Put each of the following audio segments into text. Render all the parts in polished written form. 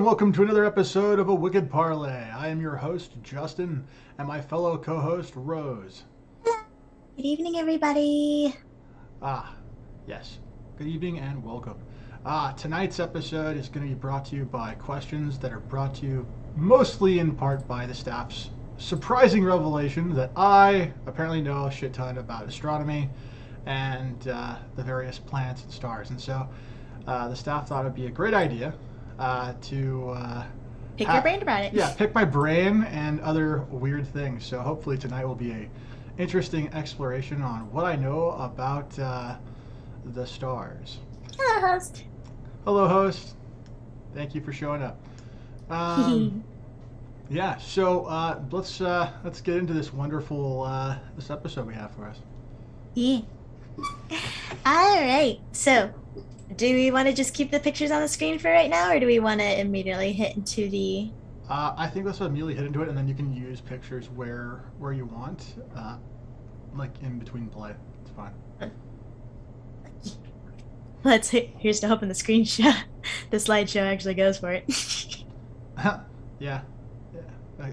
welcome to another episode of a Wicked Parley. I am your host, Justin, and my fellow co-host, Rose. Good evening, everybody. Yes. Good evening and welcome. Tonight's episode is going to be brought to you by questions that are brought to you mostly in part by the staff's surprising revelation that I apparently know a shit ton about astronomy and the various planets and stars. And so the staff thought it'd be a great idea to pick your brain about it. Yeah, pick my brain and other weird things. So hopefully tonight will be a interesting exploration on what I know about the stars. Hello, host. Hello, host. Thank you for showing up. Yeah, so let's get into this wonderful this episode we have for us. Yeah. All right. So, do we want to just keep the pictures on the screen for right now, or do we want to immediately hit into the? I think let's immediately hit into it, and then you can use pictures where you want, like in between play. It's fine. Here's to hoping the screenshot, the slideshow actually goes for it. Yeah,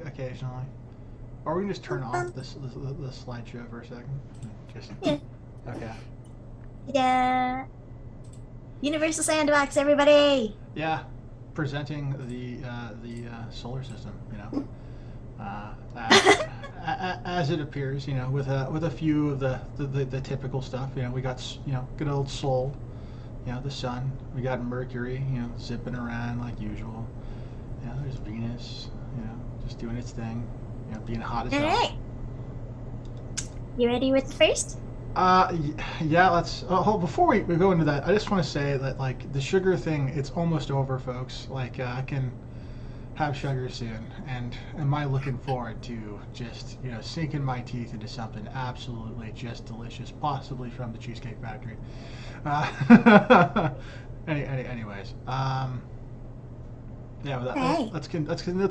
occasionally. Or we can just turn off the slideshow for a second. Yeah. Okay. Yeah. Universal Sandbox, everybody. Yeah, presenting the solar system, as it appears, with a few of the typical stuff. We got good old Sol, the sun. We got Mercury, zipping around like usual. There's Venus, just doing its thing, being hot as hell. All right. You ready with the first? Yeah, let's. Before we go into that, I just want to say that, like, the sugar thing, it's almost over, folks. Like, I can have sugar soon, and am I looking forward to just, sinking my teeth into something absolutely just delicious, possibly from the Cheesecake Factory. Anyways, yeah, let's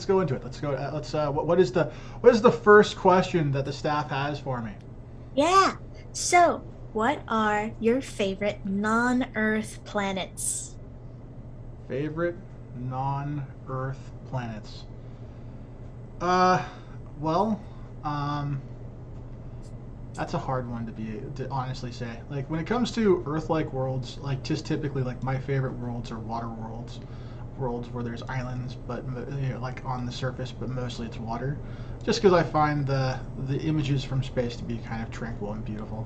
go into it. Let's go. What is the first question that the staff has for me? Yeah. So, what are your favorite non-Earth planets? Favorite non-Earth planets? Well, that's a hard one to honestly say. Like, when it comes to Earth-like worlds, like, just typically, like, my favorite worlds are water worlds where there's islands, but like on the surface, but mostly it's water. Just because I find the images from space to be kind of tranquil and beautiful.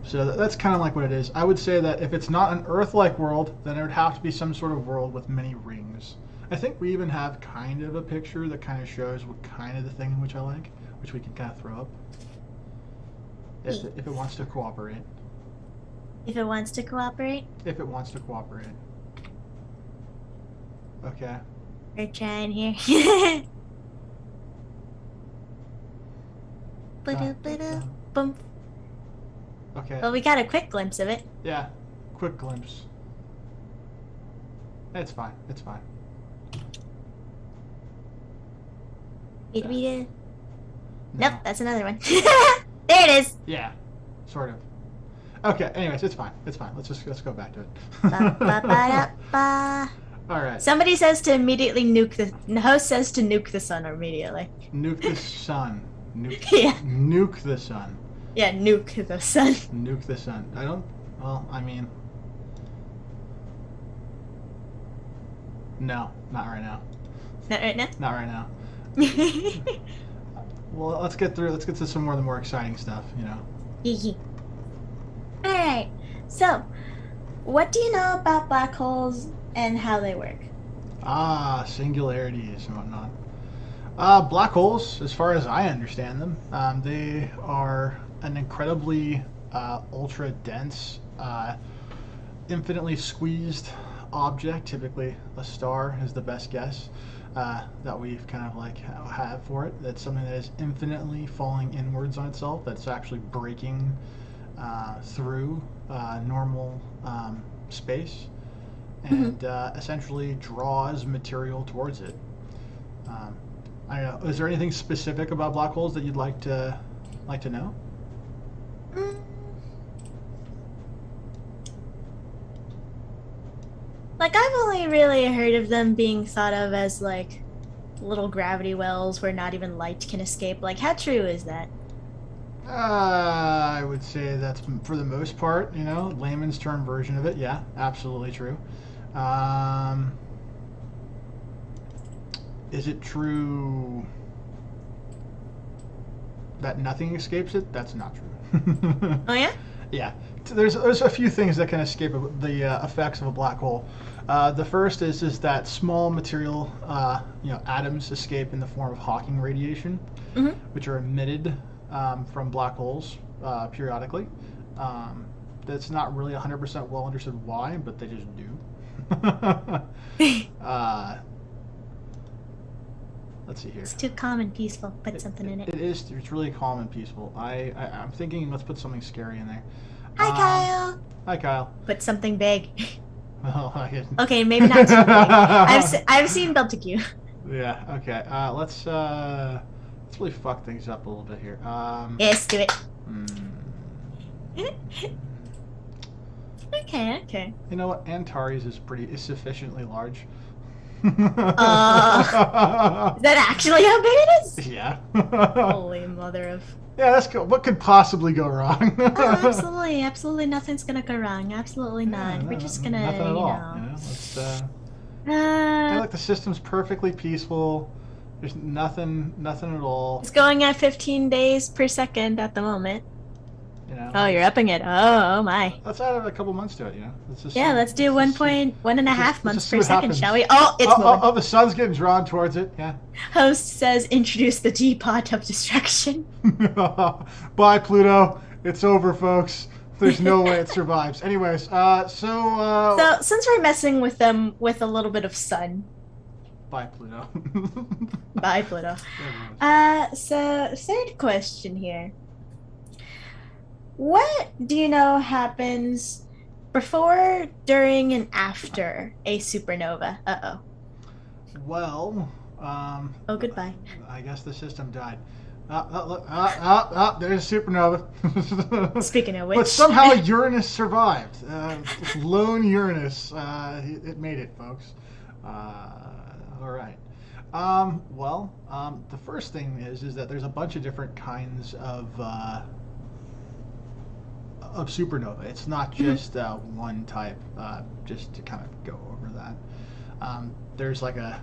So that's kind of like what it is. I would say that if it's not an Earth-like world, then it would have to be some sort of world with many rings. I think we even have kind of a picture that kind of shows what kind of the thing in which I like, which we can kind of throw up. If it wants to cooperate. If it wants to cooperate? If it wants to cooperate. Okay. We're trying here. Boom. Okay. Well, we got a quick glimpse of it. Yeah, quick glimpse. It's fine. It's fine. Did we do? No. Nope, that's another one. There it is. Yeah, sort of. Okay. Anyways, it's fine. It's fine. Let's go back to it. Ba-ba-ba-da-ba. All right. Somebody says to immediately nuke the host says to nuke the sun immediately. Nuke the sun. Yeah. Nuke the sun. Yeah, nuke the sun. Nuke the sun. I mean, no, not right now. Not right now? Not right now. Well, let's get to some more of the more exciting stuff, Alright, so, what do you know about black holes and how they work? Singularities and whatnot. Black holes, as far as I understand them, they are an incredibly ultra dense, infinitely squeezed object. Typically, a star is the best guess that we've kind of like have for it. That's something that is infinitely falling inwards on itself. That's actually breaking through normal space and essentially draws material towards it. I don't know. Is there anything specific about black holes that you'd like to know? Like, I've only really heard of them being thought of as like little gravity wells where not even light can escape. Like, how true is that? I would say that's for the most part, layman's term version of it. Yeah, absolutely true. Um, is it true that nothing escapes it? That's not true. Oh yeah? Yeah, there's a few things that can escape the effects of a black hole. The first is that small material, atoms escape in the form of Hawking radiation, which are emitted from black holes periodically. That's not really 100% well understood why, but they just do. Let's see here. It's too calm and peaceful. Put something in it. It is. It's really calm and peaceful. I'm thinking let's put something scary in there. Hi, Kyle. Hi, Kyle. Put something big. Well, okay, maybe not too big. I've seen Belticue. Yeah. Okay. Let's really fuck things up a little bit here. Yes, do it. Okay. You know what? Antares is sufficiently large. Is that actually how big it is? Yeah. Holy mother of. Yeah, that's cool. What could possibly go wrong? Oh, absolutely nothing's gonna go wrong. Absolutely not. Yeah, We're just gonna, nothing at all. I like the system's perfectly peaceful. There's nothing at all. It's going at 15 days per second at the moment. Oh, you're upping it. Oh my. Let's add a couple months to it. Let's do 1.5 months per second, shall we? Oh, it's moving. Oh, the sun's getting drawn towards it. Yeah. Host says, introduce the teapot of destruction. Bye, Pluto. It's over, folks. There's no way it survives. Anyways, so since we're messing with them with a little bit of sun. Bye, Pluto. Bye, Pluto. So third question here. What do you know happens before, during, and after a supernova? Uh-oh. Well, oh, goodbye. I guess the system died. There's a supernova. Speaking of which. But somehow Uranus survived. Lone Uranus. It made it, folks. All right. The first thing is that there's a bunch of different kinds of supernova. It's not just one type. Just to kind of go over that. There's like a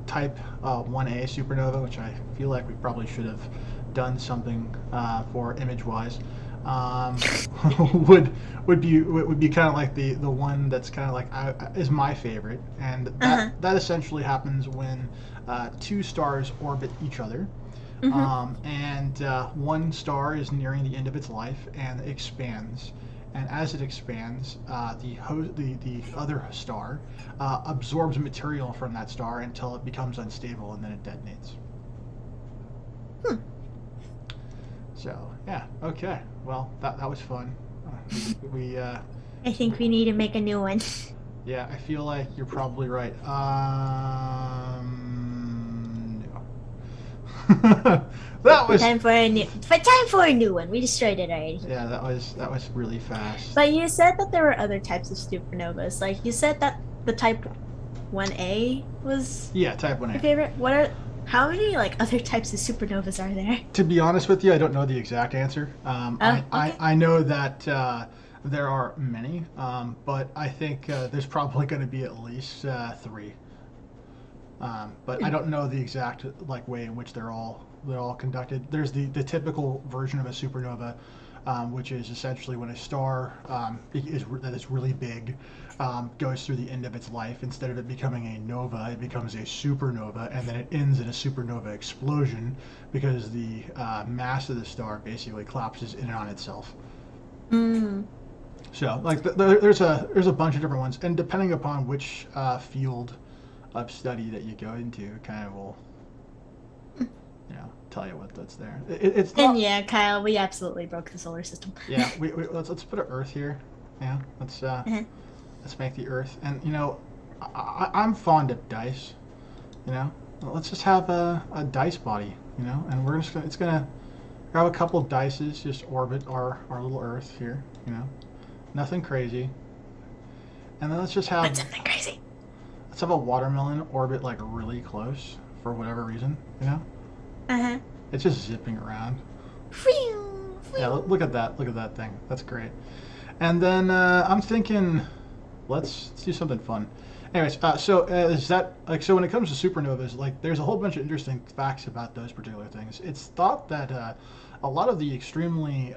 type 1A supernova, which I feel like we probably should have done something for image-wise. Would be kind of like the one that's kind of like is my favorite, and that essentially happens when two stars orbit each other. And one star is nearing the end of its life and expands, and as it expands, the other star absorbs material from that star until it becomes unstable, and then it detonates. So yeah, okay. Well, that was fun. I think we need to make a new one. Yeah, I feel like you're probably right. That was time for a new one. We destroyed it already. Yeah, that was really fast. But you said that there were other types of supernovas. Like you said that the type 1A was type 1A. Your favorite. How many other types of supernovas are there? To be honest with you, I don't know the exact answer. I know that there are many, but I think there's probably going to be at least 3. But I don't know the exact way in which they're all conducted. There's the typical version of a supernova, which is essentially when a star that is really big goes through the end of its life. Instead of it becoming a nova, it becomes a supernova, and then it ends in a supernova explosion because the mass of the star basically collapses in and on itself. So there's a bunch of different ones, and depending upon which field of study that you go into, kind of will tell you what that's there. It's not, and yeah, Kyle, we absolutely broke the solar system. Yeah, let's put an Earth here. Yeah, let's make the Earth, and I'm fond of dice. Let's just have a dice body. And we're just it's gonna grab a couple of dices, just orbit our little Earth here. Nothing crazy. And then let's just have something crazy. let's have a watermelon orbit like really close for whatever reason. You know, Uh-huh. it's just zipping around. Yeah, look at that. Look at that thing. That's great. And then I'm thinking, let's do something fun. Anyways, is that like so? When it comes to supernovas, like there's a whole bunch of interesting facts about those particular things. It's thought that a lot of the extremely,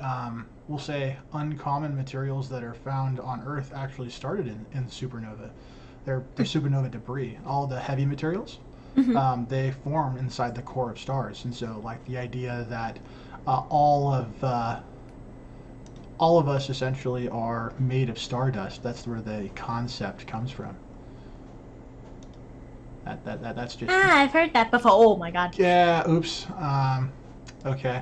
we'll say, uncommon materials that are found on Earth actually started in supernova. They're supernova debris. All the heavy materials, they form inside the core of stars, and so like the idea that all of us essentially are made of stardust. That's where the concept comes from. That's just. I've heard that before. Oh my god. Yeah. Oops. Okay.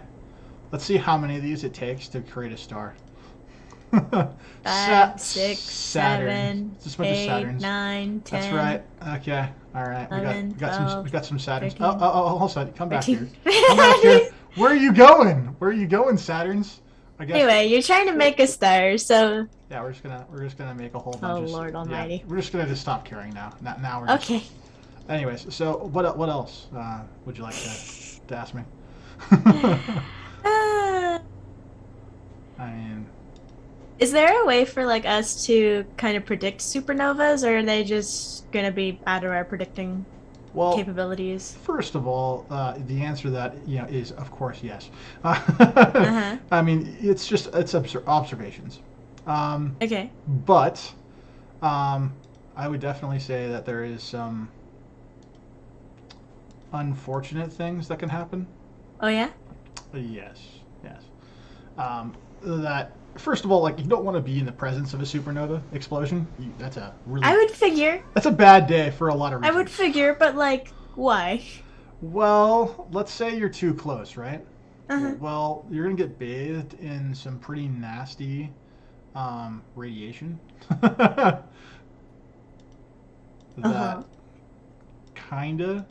Let's see how many of these it takes to create a star. 5, 6, Saturn. 7, Just a bunch of 8, Saturns. 9, 10. That's right. Okay. All right. 11, We got some Saturns. 13, Oh, hold on. Come back 13. here. Come back here. Where are you going? Where are you going, Saturns? I guess. Anyway, you're trying to make a star, so. Yeah, we're just gonna make a whole bunch Oh of. Lord Almighty. Yeah, we're just gonna just stop caring now. Now we're just, Okay. Anyways, so what else would you like to ask me? Uh, I mean, is there a way for like us to kind of predict supernovas, or are they just gonna be out of our predicting well, capabilities? first of all, the answer to that is of course yes. Uh-huh. I mean, it's observations. Okay. But I would definitely say that there is some unfortunate things that can happen. Oh yeah? Yes. That first of all, like you don't want to be in the presence of a supernova explosion. That's a really. I would figure. That's a bad day for a lot of I reasons. would figure, but like, why? Well, let's say you're too close, right? Uh-huh. Well, you're gonna get bathed in some pretty nasty radiation. That kinda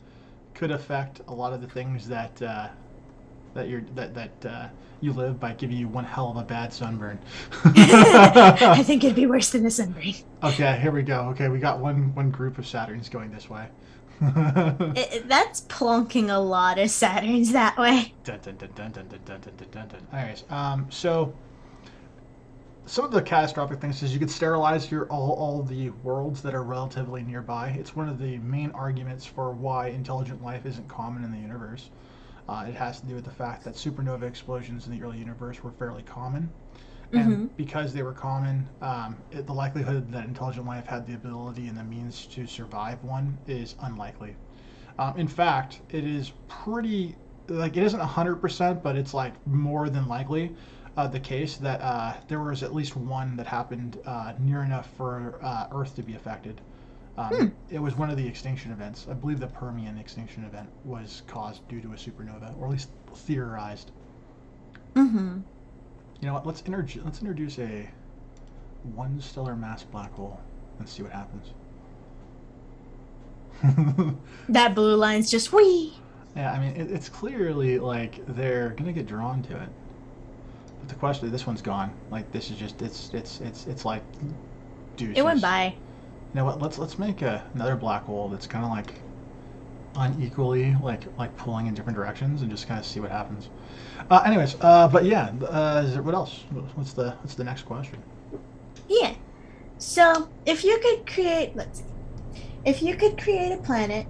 could affect a lot of the things that you live by giving you one hell of a bad sunburn. I think it'd be worse than a sunburn. Okay, here we go. Okay, we got one group of Saturns going this way. That's plonking a lot of Saturns that way. Dun, dun, dun, dun, dun, dun, dun, dun, dun, dun. Anyways, so some of the catastrophic things is you could sterilize all the worlds that are relatively nearby. It's one of the main arguments for why intelligent life isn't common in the universe. It has to do with the fact that supernova explosions in the early universe were fairly common. And because they were common, the likelihood that intelligent life had the ability and the means to survive one is unlikely. In fact, it is pretty, like it isn't 100%, but it's like more than likely the case that there was at least one that happened near enough for Earth to be affected. It was one of the extinction events. I believe the Permian extinction event was caused due to a supernova, or at least theorized. Mm-hmm. You know what? Let's introduce a one stellar mass black hole and see what happens. That blue line's just wee. Yeah, I mean it's clearly like they're gonna get drawn to it. But the question is, this one's gone. Like this is just it's like, dude. It went by. You know what? Let's make another black hole that's kind of like unequally like pulling in different directions and just kind of see what happens. Anyways, but yeah, what else? What's the next question? Yeah. So if you could create, if you could create a planet,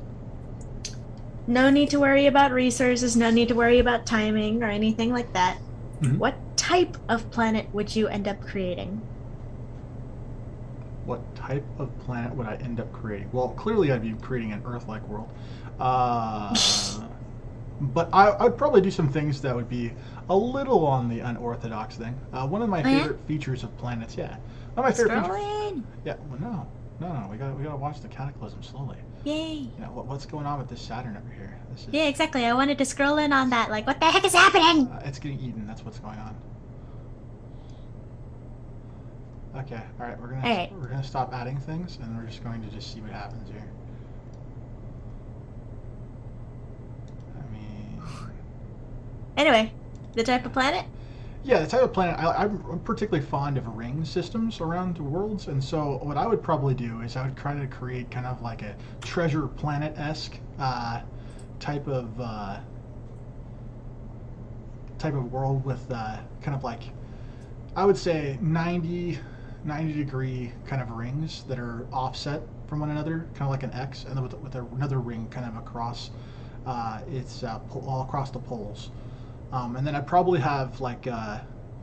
no need to worry about resources, no need to worry about timing or anything like that. What type of planet would you end up creating? What type of planet would I end up creating? Well, clearly I'd be creating an Earth-like world. But I'd probably do some things that would be a little on the unorthodox thing. One of my favorite features of planets, yeah. One of my favorite features. Yeah, well, no, we gotta watch the cataclysm slowly. Yay. You know, what's going on with this Saturn over here? This is, Yeah, exactly. I wanted to scroll in on that. Like, what the heck is happening? it's getting eaten. That's what's going on. Okay, all right. We're gonna stop adding things, and we're just going to just see what happens here. I mean, Anyway, the type of planet? Yeah, the type of planet I'm particularly fond of ring systems around worlds, and so what I would probably do is I would try to create kind of like a treasure planet esque type of uh, type of world with kind of like I would say 90 degree kind of rings that are offset from one another, kind of like an X, and then with another ring kind of across all across the poles. And then I'd probably have like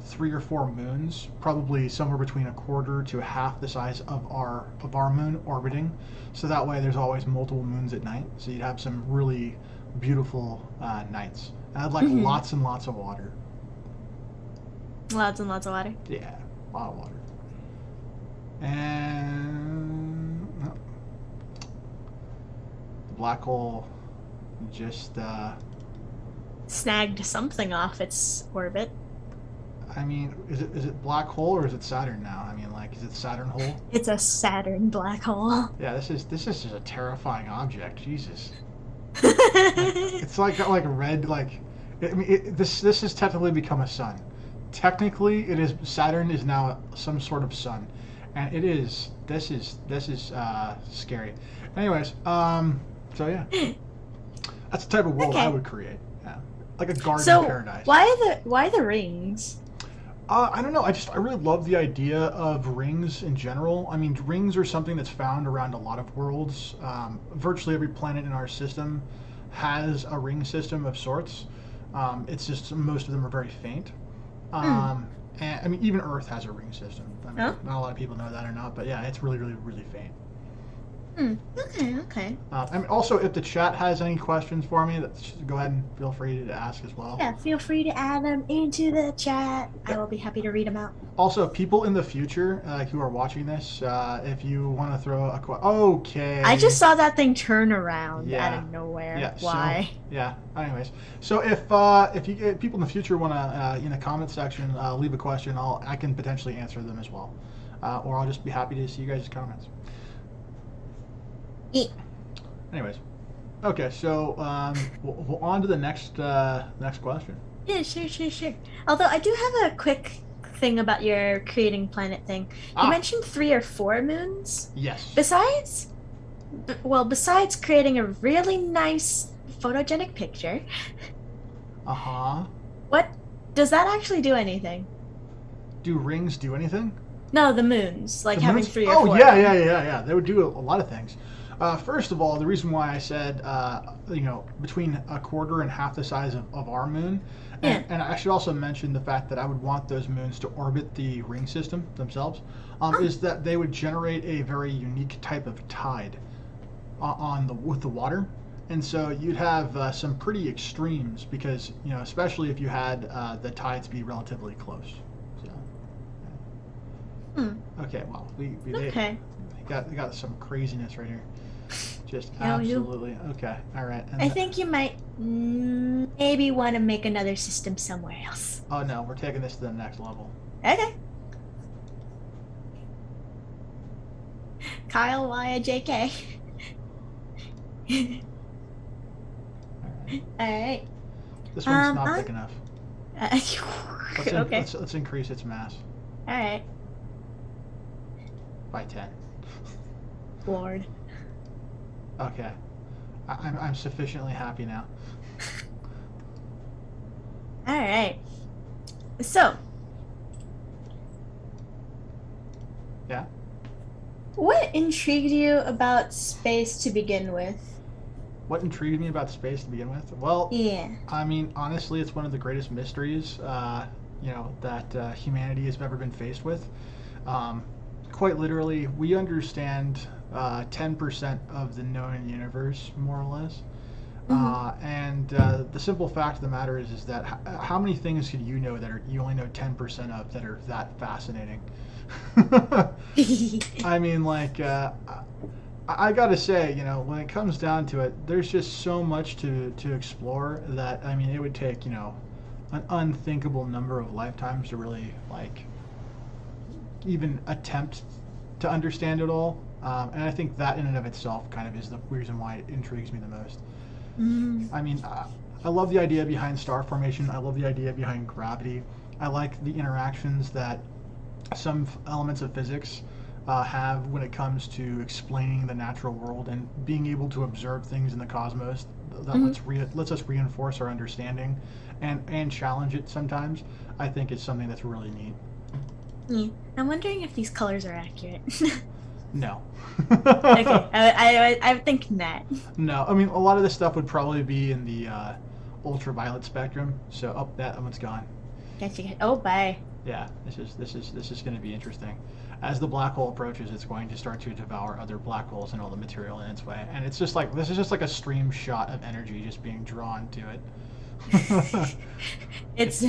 3 or 4 moons, probably somewhere between a quarter to half the size of our moon orbiting. So that way, there's always multiple moons at night. So you'd have some really beautiful nights. And I'd like lots and lots of water. Lots and lots of water. Yeah, a lot of water. And no, the black hole just. Snagged something off its orbit. I mean, is it black hole or is it Saturn now? I mean, like, is it Saturn hole? It's a Saturn black hole. Yeah, this is just a terrifying object. Jesus, it's like got like red like. I mean, this has technically become a sun. Technically, it is Saturn is now some sort of sun, and it is. This is scary. Anyways, so yeah, that's the type of world I would create. Yeah, like a garden paradise. Why the rings? I don't know. I really love the idea of rings in general. I mean, rings are something that's found around a lot of worlds. Virtually every planet in our system has a ring system of sorts. It's just most of them are very faint. And I mean, even Earth has a ring system. I mean, not a lot of people know that or not, but yeah, it's really, really, really faint. Okay. I mean, also, if the chat has any questions for me, go ahead and feel free to ask as well. Yeah, feel free to add them into the chat. Yeah. I will be happy to read them out. Also, people in the future who are watching this, if you want to throw a question. Okay. I just saw that thing turn around out of nowhere. Yeah, Why? So, anyways, so if people in the future want to, in the comment section, leave a question, I can potentially answer them as well. Or I'll just be happy to see you guys' comments. Anyways, okay, so we'll on to the next question. Yeah, sure. Although I do have a quick thing about your creating planet thing. You mentioned 3 or 4 moons. Yes. Besides creating a really nice photogenic picture. What does that actually do anything? Do rings do anything? No, the moons, like having 3 or 4. Oh yeah. They would do a lot of things. First of all, the reason why I said, between a quarter and half the size of our moon, and I should also mention the fact that I would want those moons to orbit the ring system themselves, is that they would generate a very unique type of tide with the water. And so you'd have some pretty extremes because, especially if you had the tides be relatively close. So, okay, well, we got some craziness right here. Just absolutely. Okay, all right. And I think you might maybe want to make another system somewhere else. Oh no, we're taking this to the next level. Okay. Kyle, why a JK? All right. This one's not big enough. Okay. Let's increase its mass. All right. By 10. Lord. Okay. I'm sufficiently happy now. All right. So. Yeah. What intrigued you about space to begin with? What intrigued me about space to begin with? Well, yeah. I mean, honestly, it's one of the greatest mysteries, that humanity has ever been faced with. Quite literally, we understand 10% of the known universe, more or less. And the simple fact of the matter is that how many things could you know that you only know 10% of that are that fascinating? I mean, like, I gotta say, when it comes down to it, there's just so much to explore that, I mean, it would take, an unthinkable number of lifetimes to really, like, even attempt to understand it all. And I think that in and of itself kind of is the reason why it intrigues me the most. I mean, I love the idea behind star formation. I love the idea behind gravity. I like the interactions that some elements of physics have when it comes to explaining the natural world and being able to observe things in the cosmos that Hmm. lets us reinforce our understanding and challenge it sometimes. I think is something that's really neat. Yeah. I'm wondering if these colors are accurate. No. Okay, I think not. No, I mean a lot of this stuff would probably be in the ultraviolet spectrum. So, oh, that one's gone. Gotcha. Oh, bye. Yeah, this is going to be interesting. As the black hole approaches, it's going to start to devour other black holes and all the material in its way. And it's just like this is just like a stream shot of energy just being drawn to it. It's,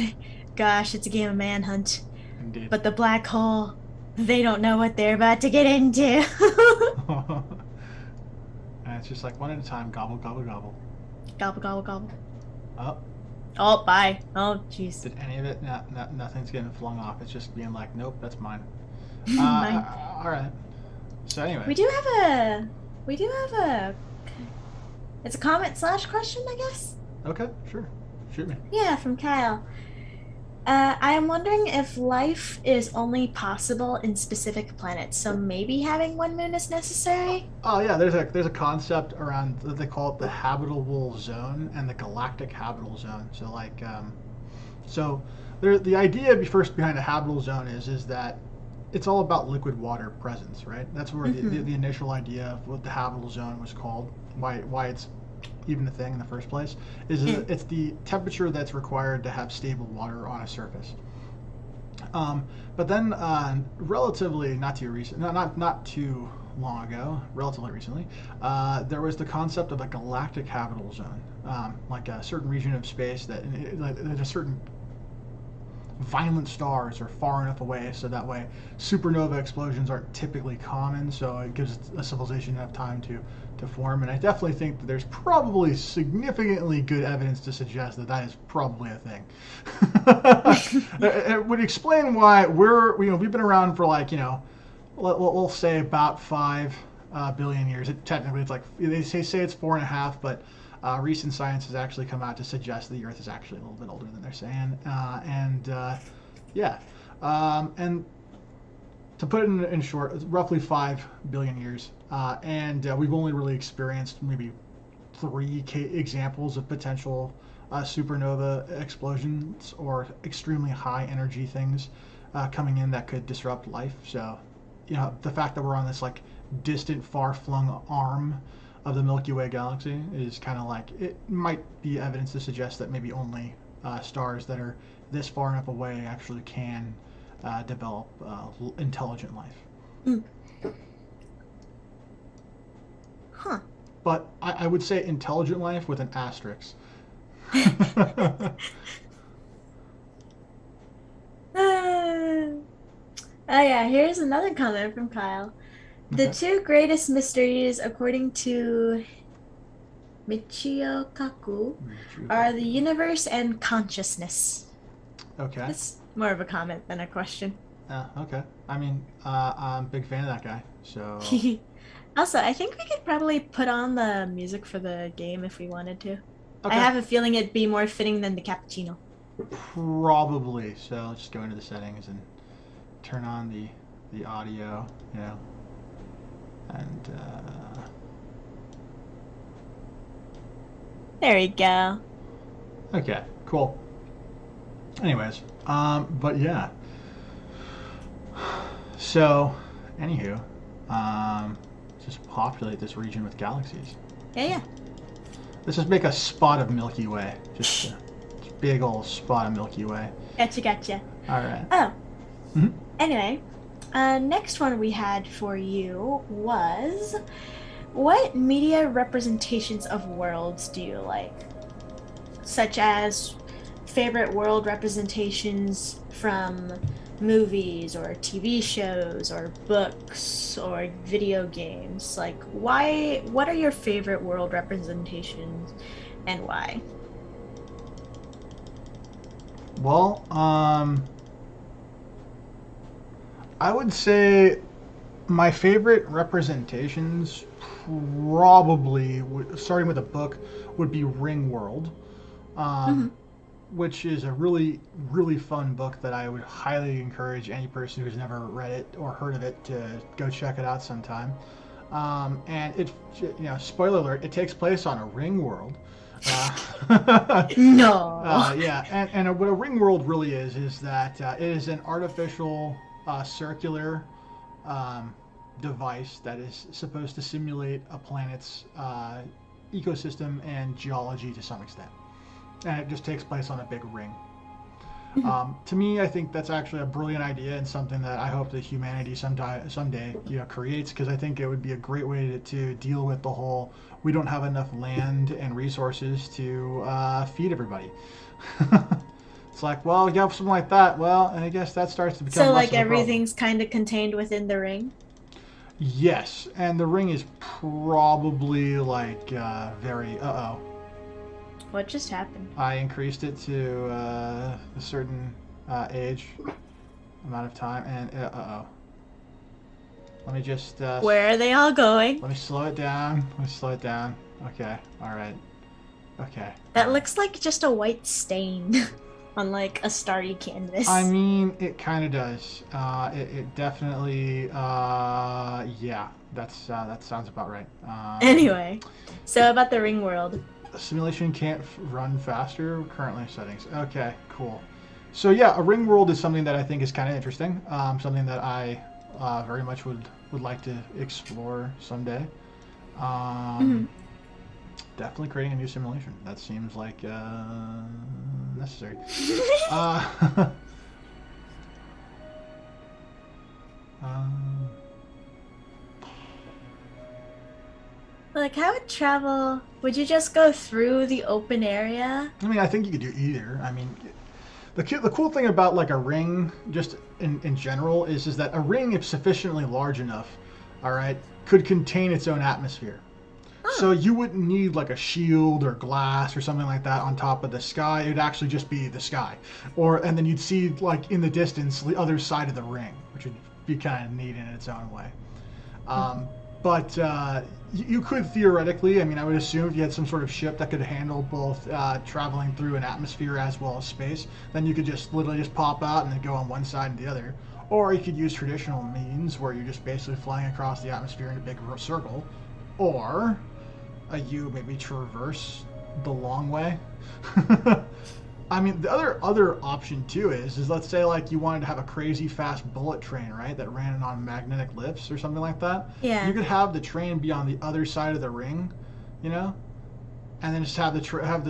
gosh, it's a game of manhunt. Indeed. But the black hole, they don't know what they're about to get into. And it's just like one at a time, gobble, gobble, gobble. Gobble, gobble, gobble. Oh, Oh, bye. Oh, jeez. did any of it? No, no, nothing's getting flung off. It's just being like, nope, that's mine. Mine. All right. So anyway, We do have a, it's a comment slash question, I guess? okay, sure, shoot me. Yeah, from Kyle. I am wondering if life is only possible in specific planets, so maybe having one moon is necessary? Oh yeah, there's a concept around they call it the habitable zone and the galactic habitable zone. So like, so the idea first behind a habitable zone is that it's all about liquid water presence, right? That's where the initial idea of what the habitable zone was called, why it's even a thing in the first place, is Mm. it's the temperature that's required to have stable water on a surface. But then, relatively not too recent, not too long ago, relatively recently, there was the concept of a galactic habitable zone, like a certain region of space like, there's a certain violent stars are far enough away so that way supernova explosions aren't typically common, so it gives a civilization enough time to form. And I definitely think that there's probably significantly good evidence to suggest that that is probably a thing. It would explain why we've been around for like, we'll say about 5 billion years. Technically it's like they say it's 4.5, but recent science has actually come out to suggest the Earth is actually a little bit older than they're saying. Yeah. And to put it in short, it's roughly 5 billion years. And we've only really experienced maybe three examples of potential supernova explosions or extremely high energy things coming in that could disrupt life. So, the fact that we're on this like distant, far-flung arm of the Milky Way galaxy is kind of like it might be evidence to suggest that maybe only stars that are this far enough away actually can develop intelligent life. Mm. Huh. But I would say intelligent life with an asterisk. Oh yeah, here's another comment from Kyle. The Okay. two greatest mysteries, according to Michio Kaku, are the universe and consciousness. Okay. It's more of a comment than a question. Okay. I mean, I'm a big fan of that guy. So Also, I think we could probably put on the music for the game if we wanted to. I okay. have a feeling it'd be more fitting than the cappuccino. Probably. So let's just go into the settings and turn on the audio. And There we go. okay, cool. Anyways, but yeah. So, anywho, just populate this region with galaxies. Yeah, yeah. Let's just make a spot of Milky Way. Just a big old spot of Milky Way. Gotcha, gotcha. All right. Oh, Mhm. anyway, next one we had for you was what media representations of worlds do you like? Such as favorite world representations from movies or TV shows or books or video games. Like, what are your favorite world representations and why? Well, I would say my favorite representations, probably starting with a book, would be Ring World. Mm-hmm. which is a really, really fun book that I would highly encourage any person who's never read it or heard of it to go check it out sometime. And it, spoiler alert, it takes place on a ring world. No. Yeah, and what a ring world really is that it is an artificial circular device that is supposed to simulate a planet's ecosystem and geology to some extent. And it just takes place on a big ring. To me, I think that's actually a brilliant idea and something that I hope that humanity someday creates, because I think it would be a great way to deal with the whole we don't have enough land and resources to feed everybody. It's like, well, you have something like that. Well, and I guess that starts to become So less like of a problem. everything's kind of contained within the ring. Yes, and the ring is probably like very. What just happened? I increased it to a certain age, amount of time, and let me just. Where are they all going? Let me slow it down. Let me slow it down. Okay. All right. Okay. That looks like just a white stain on like a starry canvas. I mean, it kind of does. It definitely. Yeah. That sounds about right. Anyway, so about the ring world. Simulation can't run faster. Currently settings. Okay, cool. So yeah, a ring world is something that I think is kind of interesting. Something that I very much would like to explore someday. Definitely creating a new simulation. That seems like necessary. Like, how would travel? Would you just go through the open area? I mean, I think you could do either. I mean, the cool thing about like a ring, just in general, is that a ring, if sufficiently large enough, all right, could contain its own atmosphere. So you wouldn't need like a shield or glass or something like that on top of the sky. It would actually just be the sky, and then you'd see like in the distance the other side of the ring, which would be kind of neat in its own way. But you could theoretically, I mean, I would assume if you had some sort of ship that could handle both traveling through an atmosphere as well as space, then you could just literally just pop out and then go on one side and the other. Or you could use traditional means where you're just basically flying across the atmosphere in a big circle. Or you maybe traverse the long way. I mean, the other option too is let's say like you wanted to have a crazy fast bullet train, right, that ran on magnetic lifts or something like that. Yeah. You could have the train be on the other side of the ring, and then just have the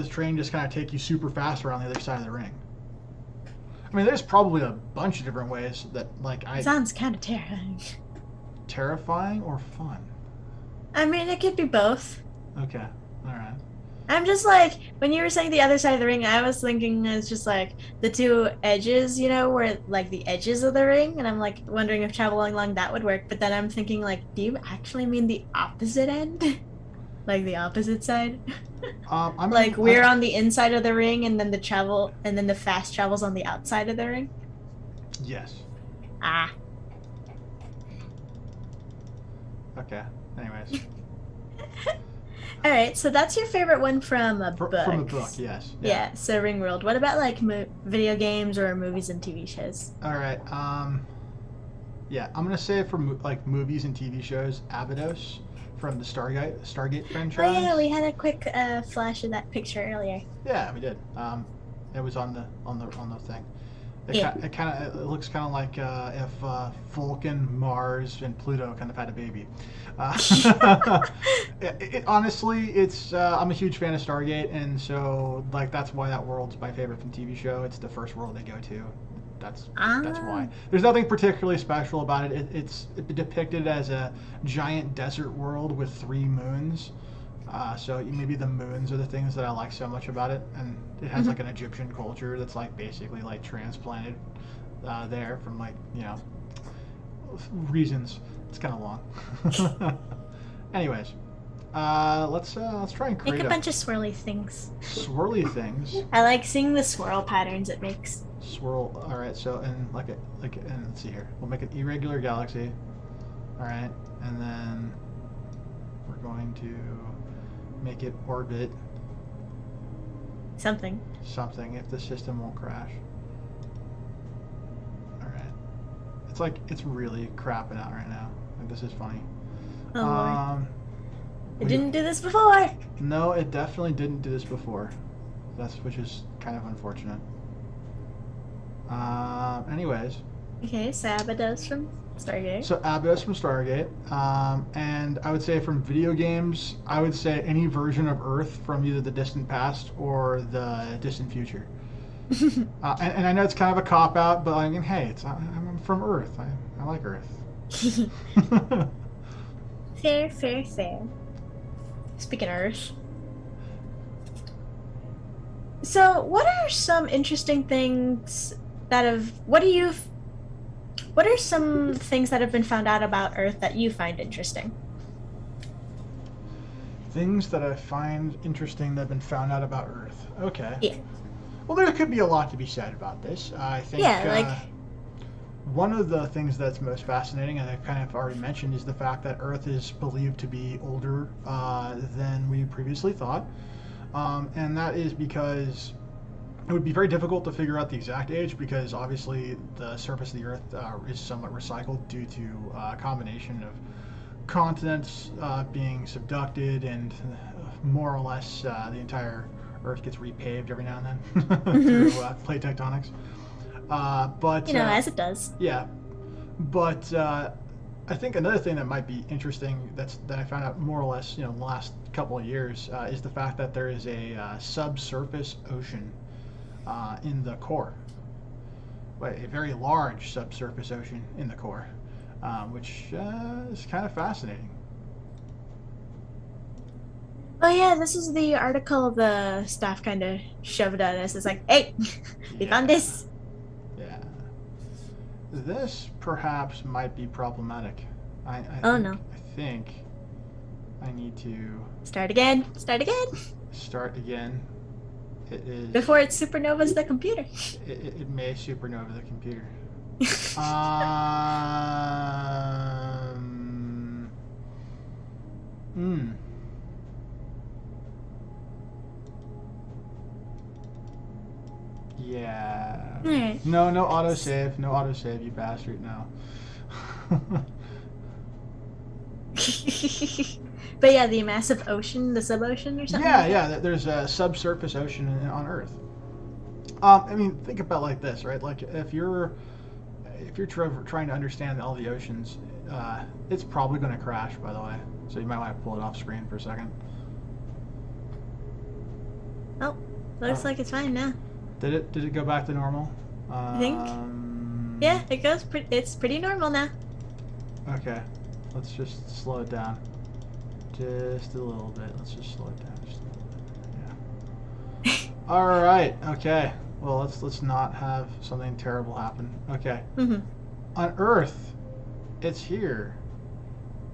train just kind of take you super fast around the other side of the ring. I mean, there's probably a bunch of different ways that like Sounds kind of terrifying. Terrifying or fun? I mean, it could be both. Okay. All right. I'm just like, when you were saying the other side of the ring, I was thinking it's just like the two edges, where like the edges of the ring, and I'm like wondering if traveling along that would work. But then I'm thinking like, do you actually mean the opposite end? Like the opposite side? We're on the inside of the ring, and then the fast travel's on the outside of the ring? Yes. Ah. Okay. Anyways. All right, so that's your favorite one from a book. From a book, yes. Yeah. So Ring World. What about like video games or movies and TV shows? All right. Yeah, I'm gonna say for like movies and TV shows, Abydos from the Stargate franchise. Oh yeah, we had a quick flash of that picture earlier. Yeah, we did. It was on the thing. It looks kind of like if Vulcan, Mars, and Pluto kind of had a baby. Honestly, it's I'm a huge fan of Stargate, and so like that's why that world's my favorite from TV show. It's the first world they go to. That's why. There's nothing particularly special about it. It's depicted as a giant desert world with 3 moons. So maybe the moons are the things that I like so much about it, and it has like an Egyptian culture that's like basically like transplanted there from like reasons. It's kind of long. Anyways, let's try and create Make a bunch of swirly things. Swirly things. I like seeing the swirl patterns it makes. Swirl. All right. So and let's see here. We'll make an irregular galaxy. All right, and then we're going to make it orbit Something. something if the system won't crash. All right. It's like it's really crapping out right now. Like this is funny. Oh Lord. It We- didn't do this before. No, it definitely didn't do this before. Which is kind of unfortunate. Anyways, Okay, so Abydos from Stargate. so Abydos from Stargate, and I would say from video games, I would say any version of Earth from either the distant past or the distant future. And I know it's kind of a cop out, but I mean, hey, I'm from Earth. I like Earth. Fair, fair, fair. Speaking of Earth. So, what are some interesting things that have. What are some things that have been found out about Earth that you find interesting? Things that I find interesting that have been found out about Earth. Okay. Yeah. Well, there could be a lot to be said about this. I think. Yeah, like. One of the things that's most fascinating, and I've kind of already mentioned, is the fact that Earth is believed to be older than we previously thought. And that is because it would be very difficult to figure out the exact age because obviously the surface of the Earth is somewhat recycled due to a combination of continents being subducted and more or less the entire Earth gets repaved every now and then through plate tectonics. But As it does. yeah, but I think another thing that might be interesting that I found out more or less, the last couple of years is the fact that there is a subsurface ocean in the core, a very large subsurface ocean in the core, which is kind of fascinating. Oh yeah, this is the article the staff kind of shoved at us. It's like, hey, we found this. Yeah. This perhaps might be problematic. No. I think I need to Start again. Start again. start again. It is Before it supernovas the computer. it may supernova the computer. Hmm. Yeah. Alright. No autosave. No autosave, you bastard. No. But yeah, the massive ocean, the sub-ocean or something. Yeah. There's a subsurface ocean on Earth. I mean, think about it like this, right? Like if you're trying to understand all the oceans, it's probably going to crash. By the way, so you might want to pull it off screen for a second. Oh, looks like it's fine now. Did it go back to normal? I think. Yeah, it goes. It's pretty normal now. Okay, let's just slow it down, just a little bit. Let's just slow it down just a little bit. Yeah. All right. Okay. Well, let's not have something terrible happen. Okay. Mm-hmm. On Earth, it's here,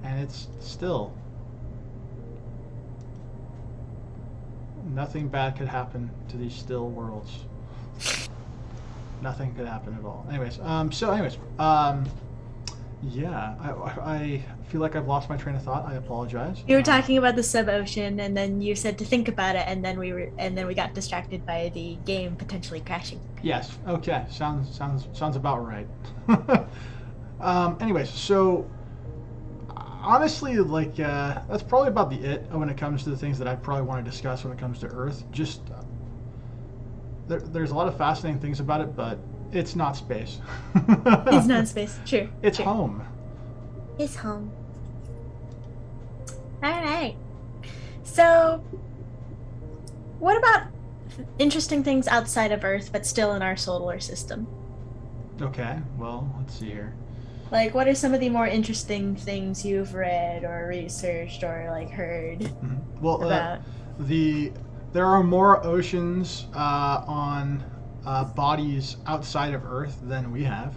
and it's still. Nothing bad could happen to these still worlds. Nothing could happen at all. Anyways, yeah, I feel like I've lost my train of thought. I apologize. You were talking about the sub-ocean, and then you said to think about it, and then we got distracted by the game potentially crashing. Yes. Okay. Sounds about right. Anyways, so honestly, like that's probably about it when it comes to the things that I probably want to discuss when it comes to Earth. Just there's a lot of fascinating things about it, but it's not space. It's not space. True. It's true. home. It's home. All right. So, what about interesting things outside of Earth, but still in our solar system? Okay. Well, let's see here. Like, what are some of the more interesting things you've read or researched or like heard Well, about? There are more oceans on bodies outside of Earth than we have.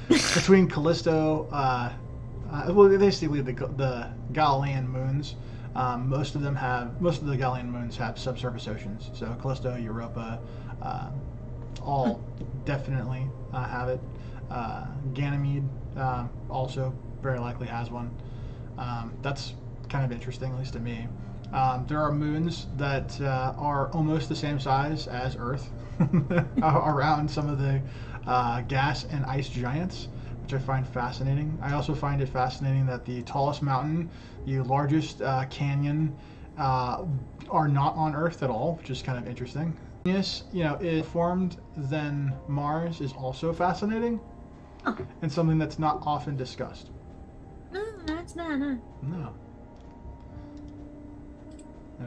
Between Callisto, well, basically the Galilean moons. Most of the Galilean moons have subsurface oceans. So Callisto, Europa, all definitely have it. Ganymede also very likely has one. That's kind of interesting, at least to me. There are moons that are almost the same size as Earth around some of the gas and ice giants, which I find fascinating. I also find it fascinating that the tallest mountain, the largest canyon, are not on Earth at all, which is kind of interesting. Yes, is formed than Mars is also fascinating, and something that's not often discussed. No, it's not, huh? No.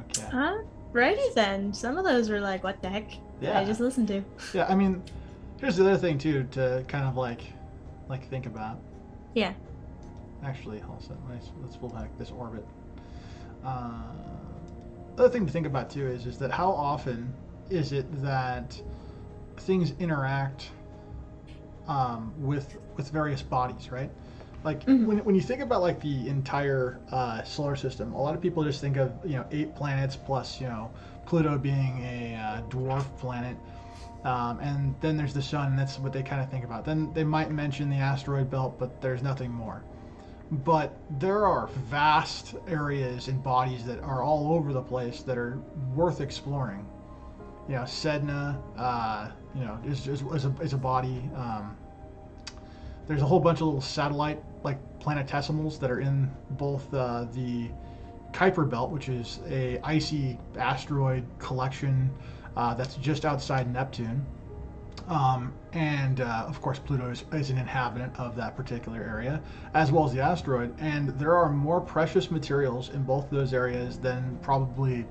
Okay. Righty then. Some of those were like, what the heck? Yeah. I just listened to. Yeah, I mean, here's the other thing too to kind of like think about. Yeah. Actually, also, let's pull back this orbit. Other thing to think about too is that how often is it that things interact with various bodies, right? Like when you think about like the entire solar system, a lot of people just think of 8 planets plus Pluto being a dwarf planet, and then there's the sun, and that's what they kind of think about. Then they might mention the asteroid belt, but there's nothing more. But there are vast areas and bodies that are all over the place that are worth exploring. Sedna, is a body. There's a whole bunch of little satellite like planetesimals that are in both the Kuiper Belt, which is a icy asteroid collection that's just outside Neptune, and of course Pluto is an inhabitant of that particular area, as well as the asteroid. And there are more precious materials in both those areas than probably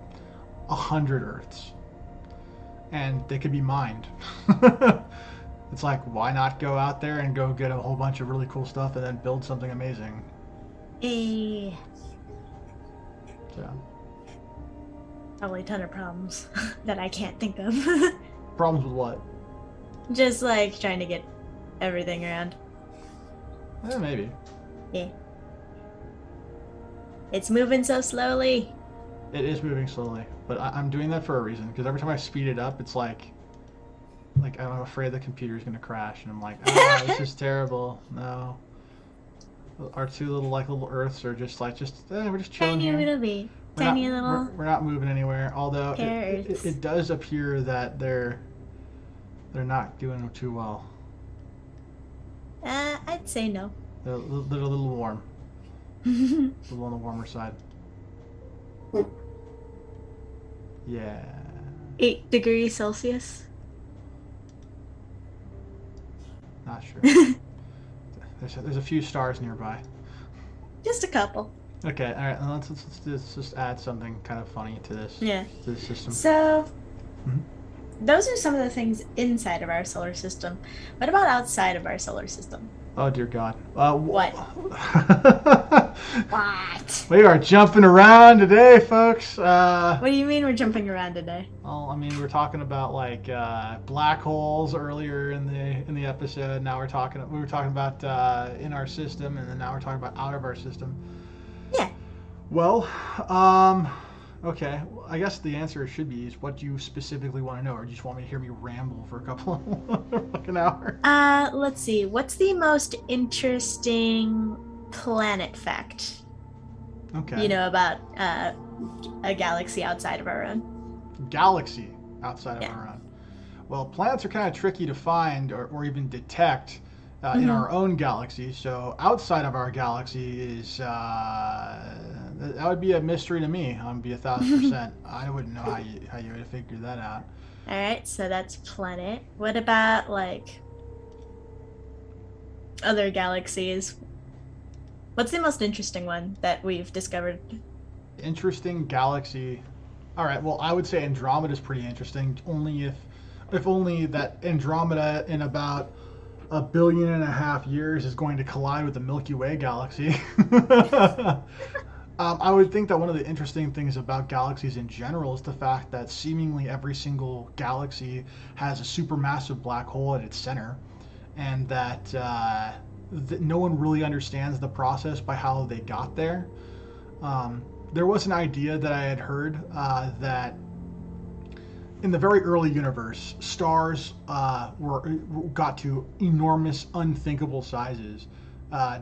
100 Earths, and they could be mined. It's like, why not go out there and go get a whole bunch of really cool stuff and then build something amazing? Yeah. So. Probably a ton of problems that I can't think of. Problems with what? Just like trying to get everything around. Maybe. Yeah. It's moving so slowly. It is moving slowly, but I'm doing that for a reason, because every time I speed it up, it's like I'm afraid the computer's gonna crash, and I'm like, this is terrible. No. Our two little Earths are just we're just chilling here. We're not moving anywhere. Although it does appear that they're not doing too well. I'd say no. They're a little warm. A little on the warmer side. Yeah. 8 degrees Celsius. Not sure. There's a few stars nearby. Just a couple. Okay, all right. Let's just add something kind of funny to this. Yeah. To the system. So, those are some of the things inside of our solar system. What about outside of our solar system? Oh dear God. What? What? We are jumping around today, folks. What do you mean we're jumping around today? Well, I mean we're talking about like black holes earlier in the episode. Now we were talking about in our system, and then now we're talking about out of our system. Yeah. Well, okay. I guess the answer should be is what you specifically want to know, or do you just want me to hear me ramble for a couple of fucking hours? Let's see. What's the most interesting planet fact? Okay. About a galaxy outside of our own. Galaxy outside of our own. Well, planets are kind of tricky to find or even detect in our own galaxy. So outside of our galaxy is that would be a mystery to me. I'd be 1,000%. I wouldn't know how you would figure that out. All right, so that's planet. What about like other galaxies? What's the most interesting one that we've discovered? Interesting galaxy. All right. Well, I would say Andromeda is pretty interesting. Only if only that Andromeda in about 1.5 billion years is going to collide with the Milky Way galaxy. I would think that one of the interesting things about galaxies in general is the fact that seemingly every single galaxy has a supermassive black hole at its center, and that no one really understands the process by how they got there. There was an idea that I had heard that in the very early universe, stars got to enormous, unthinkable sizes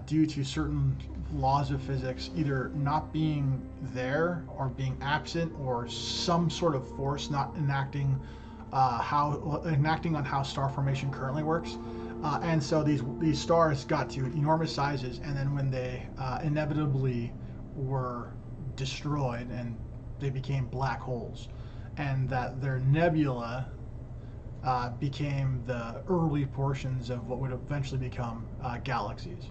due to certain laws of physics either not being there or being absent, or some sort of force not enacting on how star formation currently works. And so these stars got to enormous sizes, and then when they inevitably were destroyed, and they became black holes, and that their nebula became the early portions of what would eventually become galaxies.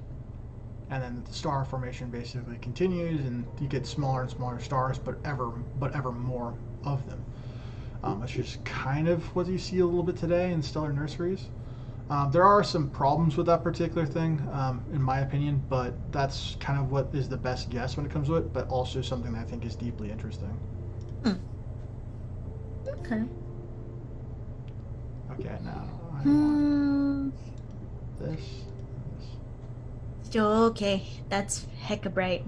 And then the star formation basically continues, and you get smaller and smaller stars, but ever more of them. It's just kind of what you see a little bit today in stellar nurseries. There are some problems with that particular thing, in my opinion, but that's kind of what is the best guess when it comes to it, but also something that I think is deeply interesting. Okay. Okay, now I want this. Okay, that's hecka bright.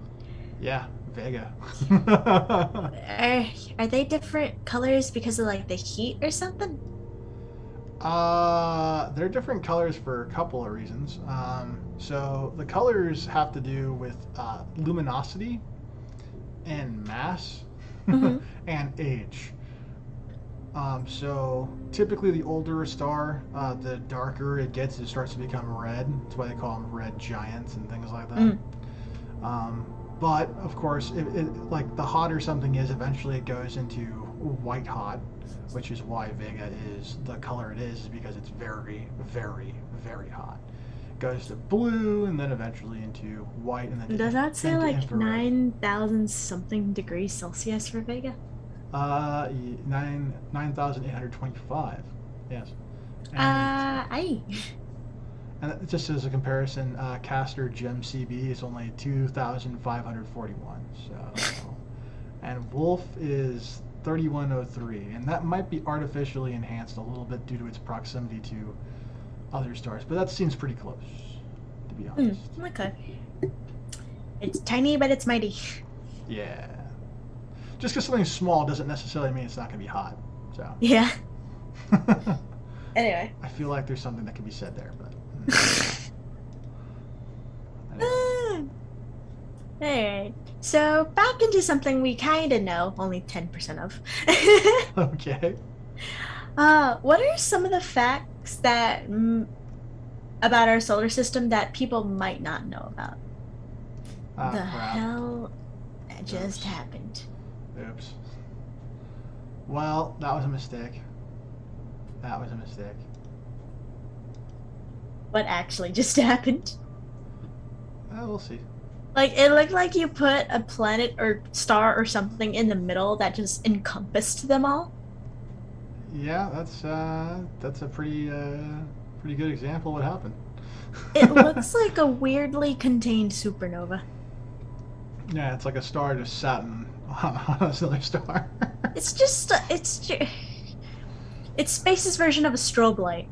Yeah, Vega. Are they different colors because of like the heat or something? They're different colors for a couple of reasons. So the colors have to do with luminosity and mass Mm-hmm. and age. So typically, the older a star, the darker it gets. It starts to become red. That's why they call them red giants and things like that. But of course, like the hotter something is, eventually it goes into white hot, which is why Vega is the color it is because it's very, very, very hot. It goes to blue, and then eventually into white, and then Does that say into like infrared. 9,000 something degrees Celsius for Vega? 9,825. Yes. Aye. And just as a comparison, Castor Gem CB is only 2,541. So, and Wolf is 3,103, and that might be artificially enhanced a little bit due to its proximity to other stars, but that seems pretty close, to be honest. Okay. It's tiny, but it's mighty. Yeah. Just because something's small doesn't necessarily mean it's not going to be hot. So. Yeah. Anyway. I feel like there's something that can be said there, but. Alright. So back into something we kind of know, only 10% of. Okay. What are some of the facts that about our solar system that people might not know about? The crap. hell just happened? Oops. Well, that was a mistake. That was a mistake. What actually just happened? We'll see. Like, it looked like you put a planet or star or something in the middle that just encompassed them all. Yeah, that's a pretty good example of what happened. It looks like a weirdly contained supernova. Yeah, it's like a star just sat on another star. It's space's version of a strobe light.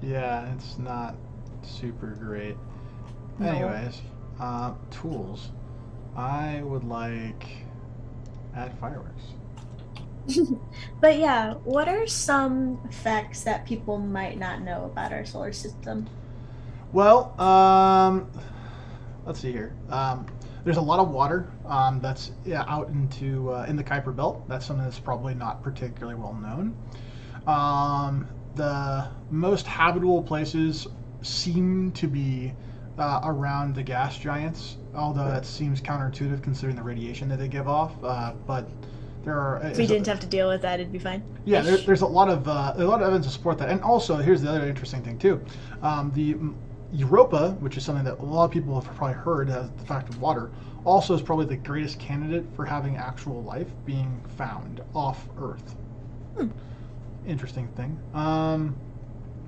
Yeah, it's not super great. No. Anyways, tools. I would like add fireworks. But yeah, what are some facts that people might not know about our solar system? Well, let's see here. There's a lot of water that's out into in the Kuiper Belt. That's something that's probably not particularly well known. The most habitable places seem to be around the gas giants, although that seems counterintuitive considering the radiation that they give off. But there are. If we didn't have to deal with that, it'd be fine. Yeah, there's a lot of evidence to support that. And also, here's the other interesting thing too. The Europa, which is something that a lot of people have probably heard as the fact of water, also is probably the greatest candidate for having actual life being found off Earth. Interesting thing.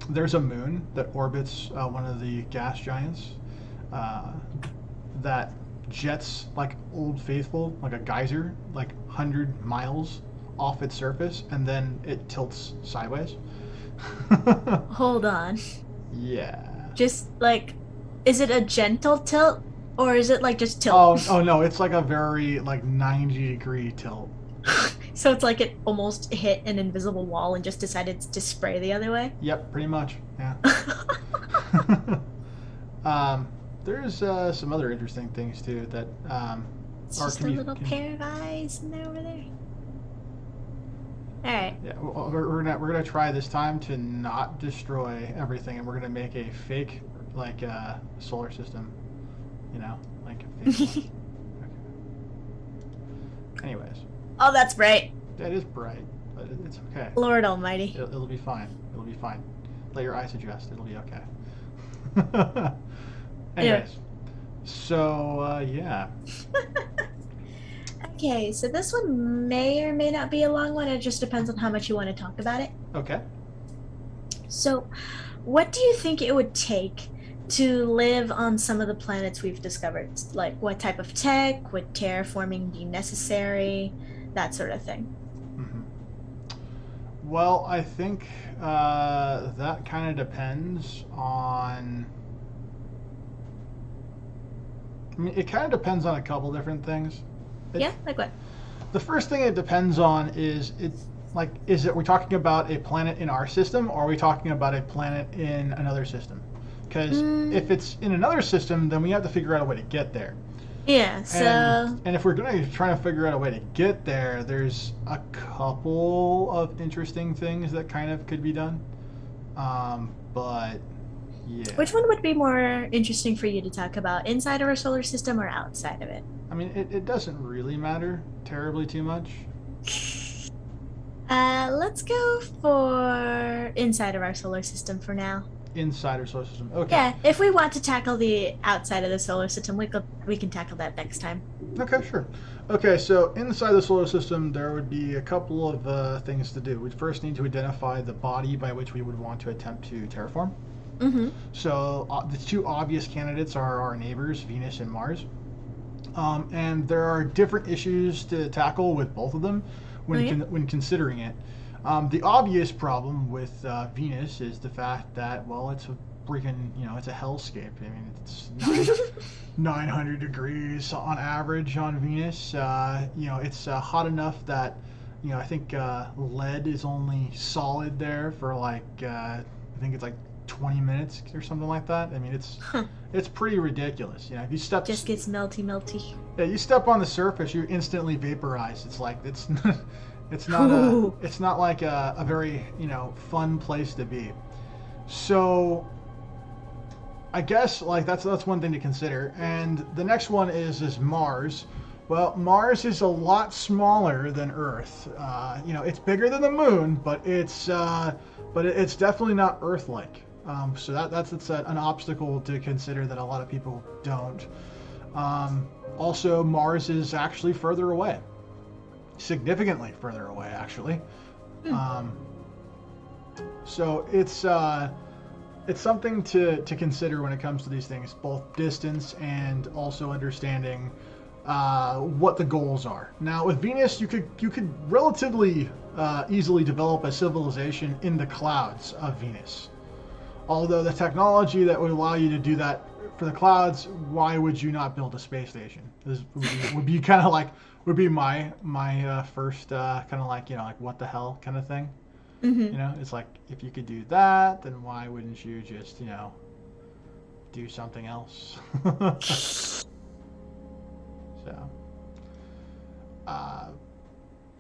There's a moon that orbits one of the gas giants that jets like Old Faithful, like a geyser, like 100 miles off its surface, and then it tilts sideways. Hold on. Yeah. Just like, is it a gentle tilt or is it like just tilt? Oh no, it's like a very like 90-degree tilt. So it's like it almost hit an invisible wall and just decided to spray the other way? Yep, pretty much. Yeah. there's some other interesting things too that It's are just a little pair of eyes and they're over there. All right. Yeah, we're gonna try this time to not destroy everything, and we're gonna make a fake like solar system. You know, like a fake one. Okay. Anyways, Oh, that's bright. that is bright, but it's okay. Lord Almighty. It'll be fine. It'll be fine. Let your eyes adjust. It'll be okay. Anyways, so yeah. Okay, so this one may or may not be a long one. It just depends on how much you want to talk about it. Okay. So, what do you think it would take to live on some of the planets we've discovered? Like, what type of tech? Would terraforming be necessary? That sort of thing. Mm-hmm. Well, I think that kind of depends on. I mean, it kind of depends on a couple different things. Yeah, like what? The first thing it depends on is is it we're talking about a planet in our system, or are we talking about a planet in another system? Because if it's in another system, then we have to figure out a way to get there. Yeah, so and if we're going to try to figure out a way to get there, there's a couple of interesting things that kind of could be done. But yeah. which one would be more interesting for you to talk about? Inside of our solar system or outside of it? I mean, it doesn't really matter terribly too much. Let's go for inside of our solar system for now. Inside our solar system. Okay. Yeah, if we want to tackle the outside of the solar system, we can tackle that next time. Okay, sure. Okay, so inside the solar system, there would be a couple of things to do. We'd first need to identify the body by which we would want to attempt to terraform. Mm-hmm. So the two obvious candidates are our neighbors, Venus and Mars. And there are different issues to tackle with both of them when considering it. The obvious problem with Venus is the fact that, well, it's a freaking, it's a hellscape. I mean, it's 900 degrees on average on Venus. It's hot enough that, I think lead is only solid there for like, I think it's like 20 minutes or something like that. I mean, it's pretty ridiculous. If you step just gets melty. Yeah, you step on the surface, you're instantly vaporized. It's like it's not like a very fun place to be. So I guess like that's one thing to consider. And the next one is Mars. Well, Mars is a lot smaller than Earth. It's bigger than the Moon, but it's definitely not Earth-like. So that's an obstacle to consider that a lot of people don't. Also, Mars is actually further away, significantly further away, actually. So it's something to consider when it comes to these things, both distance and also understanding what the goals are. Now, with Venus, you could relatively easily develop a civilization in the clouds of Venus. Although the technology that would allow you to do that for the clouds, why would you not build a space station? This would be kind of like my first kind of like like what the hell kind of thing. Mm-hmm. It's like if you could do that, then why wouldn't you just do something else? So,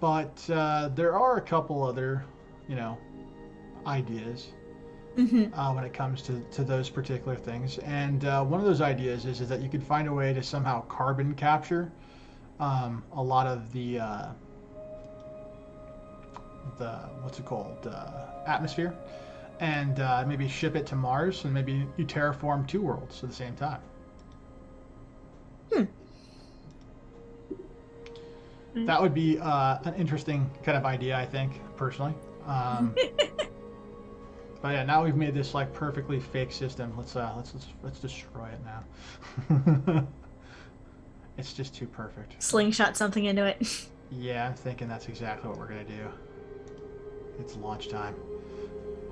but there are a couple other ideas. When it comes to those particular things. And one of those ideas is that you could find a way to somehow carbon capture a lot of the what's it called, atmosphere, and maybe ship it to Mars, and maybe you terraform two worlds at the same time. That would be an interesting kind of idea, I think, personally. But yeah, now we've made this like perfectly fake system. Let's destroy it now. It's just too perfect. Slingshot something into it. Yeah, I'm thinking that's exactly what we're gonna do. It's launch time.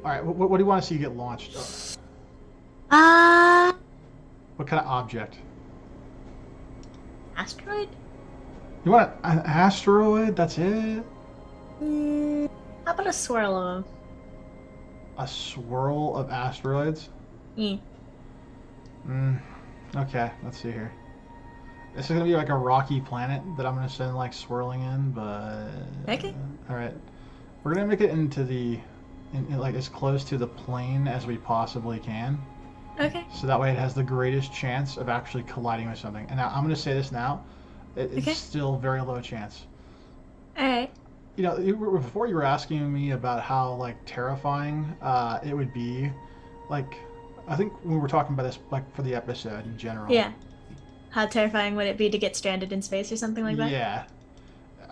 All right, what do you want to see get launched? What kind of object? Asteroid? You want an asteroid? That's it? How about a swirl of them? A swirl of asteroids? Yeah. Okay, let's see here. This is gonna be like a rocky planet that I'm gonna send like swirling in, but Okay. all right, we're gonna make it into like as close to the plane as we possibly can, Okay. so that way it has the greatest chance of actually colliding with something. And now I'm gonna say this now, it's Okay. still very low chance. All right. You know, before you were asking me about how like terrifying it would be, like I think we were talking about this like for the episode in general. Yeah. How terrifying would it be to get stranded in space or something like that? Yeah,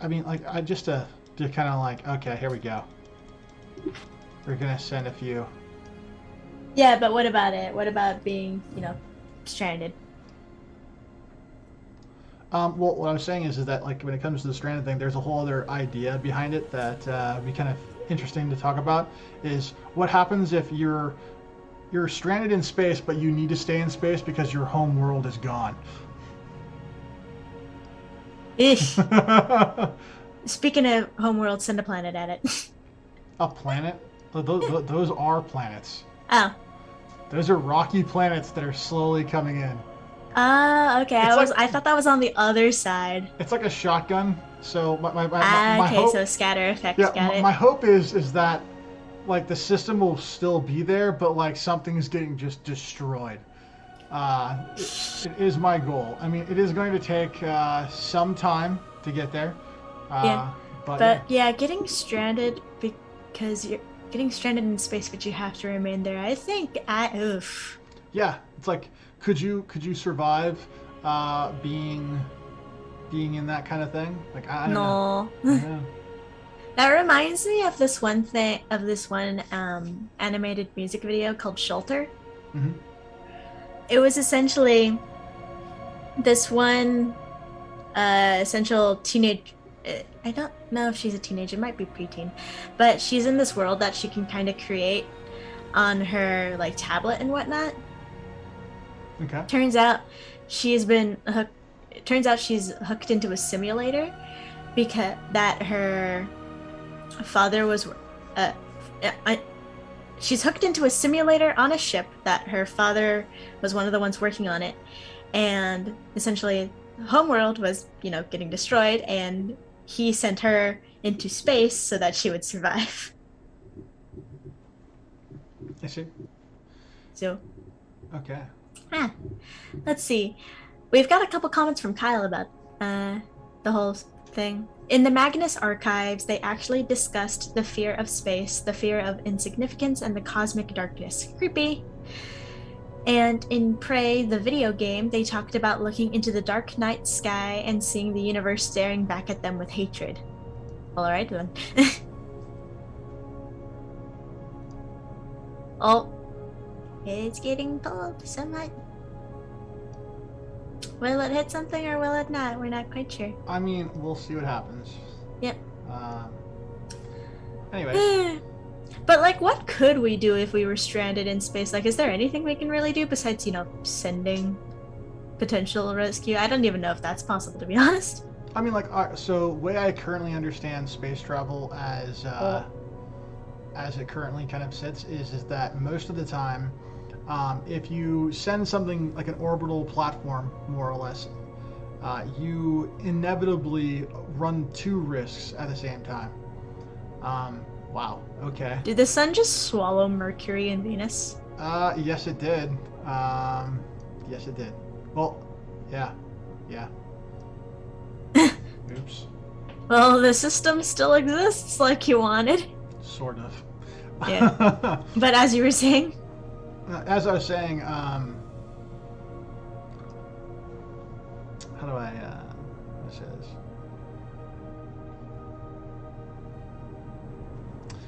I mean, like I just to kind of like, okay, here we go. We're gonna send a few. Yeah, but what about it? What about being, stranded? Well, what I'm saying is that like when it comes to the stranded thing, there's a whole other idea behind it that would be kind of interesting to talk about. Is what happens if you're stranded in space, but you need to stay in space because your home world is gone. Ish. Speaking of homeworld, send a planet at it. A planet? Those are planets. Oh. Those are rocky planets that are slowly coming in. Okay. It's I thought that was on the other side. It's like a shotgun. So my Okay, hope, so scatter effect, yeah, got it. my hope is that like the system will still be there, but like something's getting just destroyed. It is my goal. I mean, it is going to take some time to get there. Yeah. But yeah, getting stranded because you're getting stranded in space, but you have to remain there. I think oof. yeah, it's like could you survive being in that kind of thing? Like I don't know. No. I don't know. That reminds me of this one animated music video called Shelter. Mhm. It was essentially this one essential teenage. I don't know if she's a teenager, it might be preteen, but she's in this world that she can kind of create on her like tablet and whatnot. Okay. Turns out she's hooked into a simulator because that her father was she's hooked into a simulator on a ship that her father was one of the ones working on it, and essentially homeworld was getting destroyed, and he sent her into space so that she would survive. I see. So Okay. let's see, we've got a couple comments from Kyle about the whole thing. In the Magnus archives, they actually discussed the fear of space, the fear of insignificance, and the cosmic darkness. Creepy. And in Prey, the video game, they talked about looking into the dark night sky and seeing the universe staring back at them with hatred. All right then. Oh, it's getting pulled somewhat. Will it hit something or will it not? We're not quite sure. I mean, we'll see what happens. Yep. Anyway. But like, what could we do if we were stranded in space? Like, is there anything we can really do besides, sending potential rescue? I don't even know if that's possible, to be honest. I mean, like, so the way I currently understand space travel as it currently kind of sits is that most of the time, if you send something like an orbital platform, more or less, you inevitably run two risks at the same time. Wow. Okay. Did the sun just swallow Mercury and Venus? Yes, it did. Yes, it did. Well, yeah. Oops. Well, the system still exists like you wanted. Sort of. Yeah. But as you were saying? As I was saying, how do I say this?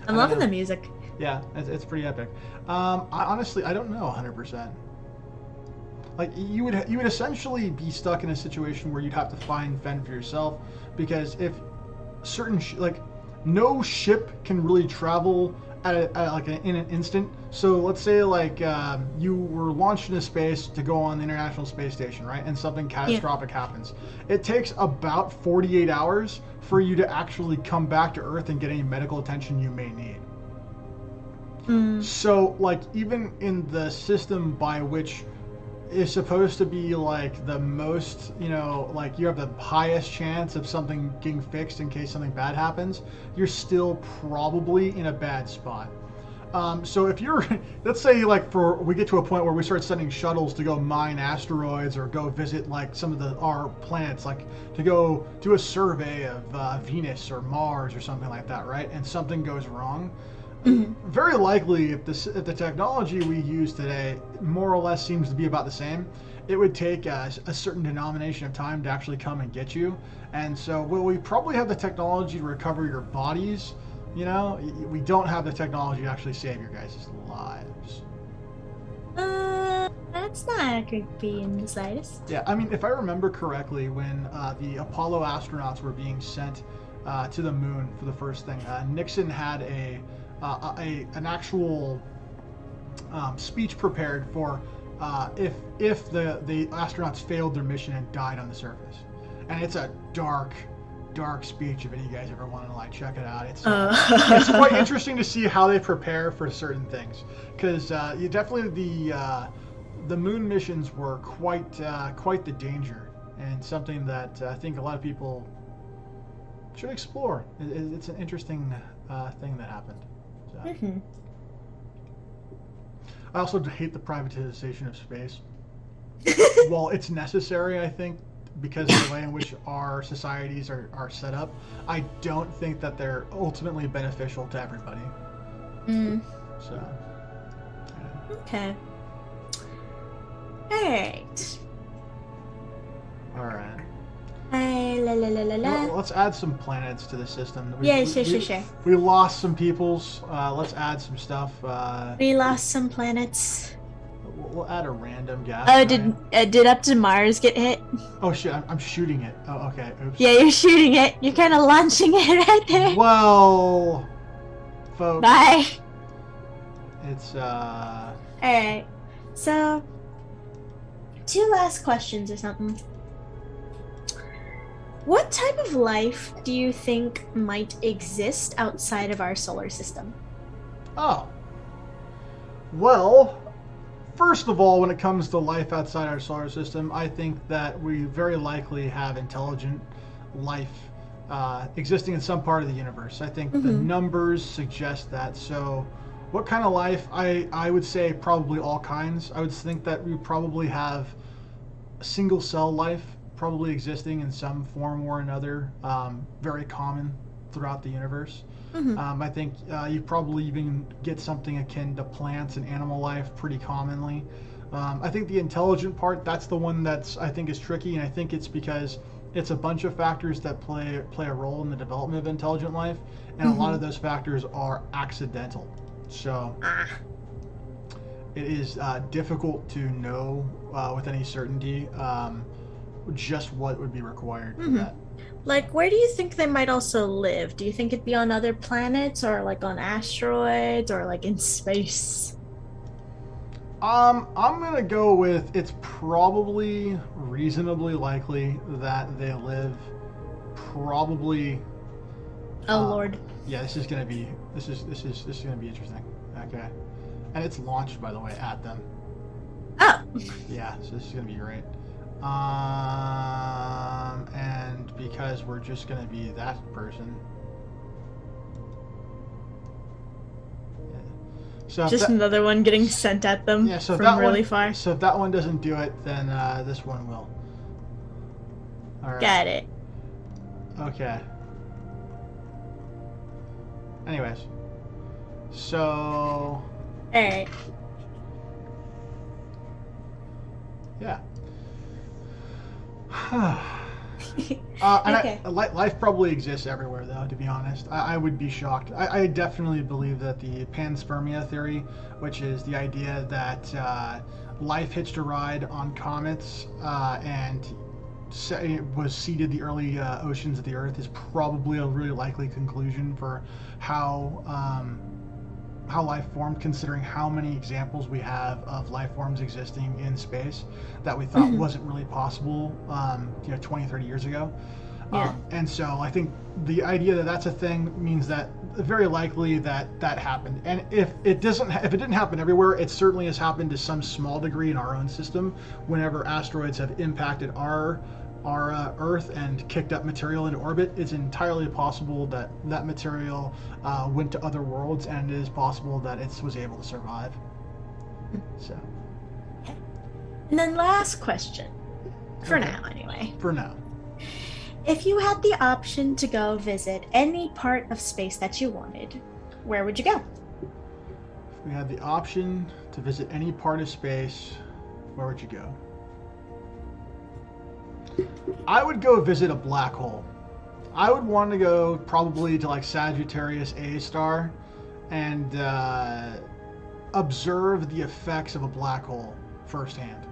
I'm loving the music. Yeah, it's pretty epic. Honestly, I don't know 100%. Like you would essentially be stuck in a situation where you'd have to fend for yourself, because if certain no ship can really travel in an instant. So let's say you were launched into space to go on the International Space Station, right? And something catastrophic happens. It takes about 48 hours for you to actually come back to Earth and get any medical attention you may need. So even in the system by which is supposed to be like the most, like you have the highest chance of something getting fixed in case something bad happens, you're still probably in a bad spot. So if you're, let's say like we get to a point where we start sending shuttles to go mine asteroids or go visit like some of our planets, like to go do a survey of Venus or Mars or something like that, right? And something goes wrong. Very likely, if the technology we use today more or less seems to be about the same, it would take a certain denomination of time to actually come and get you. And so, will we probably have the technology to recover your bodies? We don't have the technology to actually save your guys' lives. That's not creepy in the slightest. Yeah, I mean, if I remember correctly, when the Apollo astronauts were being sent to the moon for the first thing, Nixon had an actual speech prepared for if the astronauts failed their mission and died on the surface, and it's a dark speech. If any of you guys ever want to like check it out, it's quite interesting to see how they prepare for certain things, because you definitely the moon missions were quite the danger, and something that I think a lot of people should explore. It's an interesting thing that happened. So. I also hate the privatization of space. While it's necessary, I think, because of the way in which our societies are set up, I don't think that they're ultimately beneficial to everybody. So. Yeah. Okay. Alright. Alright. Well, let's add some planets to the system. Sure. We lost some peoples. Let's add some stuff. We lost some planets. We'll add a random gas. Oh, did Up to Mars get hit? Oh shit! I'm shooting it. Oh, okay. Oops. Yeah, you're shooting it. You're kind of launching it right there. Well, folks. Bye. It's All right. So, 2 last questions or something. What type of life do you think might exist outside of our solar system? Oh. Well, first of all, when it comes to life outside our solar system, I think that we very likely have intelligent life existing in some part of the universe. I think the numbers suggest that. So, what kind of life? I would say probably all kinds. I would think that we probably have single cell life probably existing in some form or another, very common throughout the universe. I think you probably even get something akin to plants and animal life pretty commonly. I think the intelligent part, that's the one that's I think is tricky, and I think it's because it's a bunch of factors that play a role in the development of intelligent life, and a lot of those factors are accidental. So it is difficult to know with any certainty just what would be required for that. Like, where do you think they might also live? Do you think it'd be on other planets, or like on asteroids, or like in space? I'm gonna go with it's probably reasonably likely that they live probably. Oh Lord. Yeah, this is gonna be interesting. Okay, and it's launched, by the way, at them. Oh. Yeah, so this is gonna be great. And because we're just gonna be that person. Yeah. So just another one getting sent at them from really far. So if that one doesn't do it, then this one will. All right. Got it. Okay. Anyways. So. Alright. Yeah. Okay. Life probably exists everywhere, though, to be honest. I would be shocked. I definitely believe that the panspermia theory, which is the idea that life hitched a ride on comets and was seeded the early oceans of the Earth, is probably a really likely conclusion for how life formed, considering how many examples we have of life forms existing in space that we thought wasn't really possible 20, 30 years ago. Yeah. And so I think the idea that that's a thing means that very likely that happened. And if it didn't happen everywhere, it certainly has happened to some small degree in our own system. Whenever asteroids have impacted our Earth and kicked up material into orbit, it's entirely possible that that material went to other worlds, and it is possible that it was able to survive. So. And then last question, for now anyway. For now. If you had the option to go visit any part of space that you wanted, where would you go? If we had the option to visit any part of space, where would you go? I would go visit a black hole. I would want to go probably to like Sagittarius A star and observe the effects of a black hole firsthand.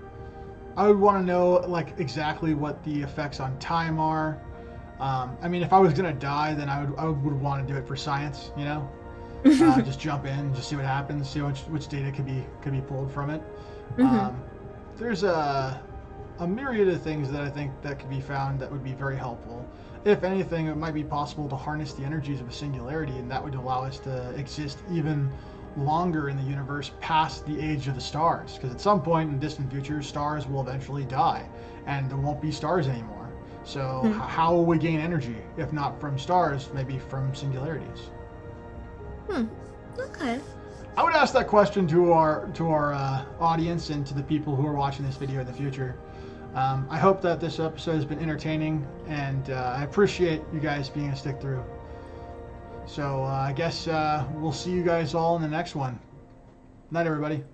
I would want to know like exactly what the effects on time are. I mean, if I was gonna die, then I would want to do it for science, you know. Just jump in, just see what happens, see which data could be pulled from it. There's a myriad of things that I think that could be found that would be very helpful. If anything, it might be possible to harness the energies of a singularity, and that would allow us to exist even longer in the universe past the age of the stars. Because at some point in the distant future, stars will eventually die, and there won't be stars anymore. So how will we gain energy if not from stars? Maybe from singularities. Okay. I would ask that question to our audience and to the people who are watching this video in the future. I hope that this episode has been entertaining, and I appreciate you guys being a stick through. So I guess we'll see you guys all in the next one. Night, everybody.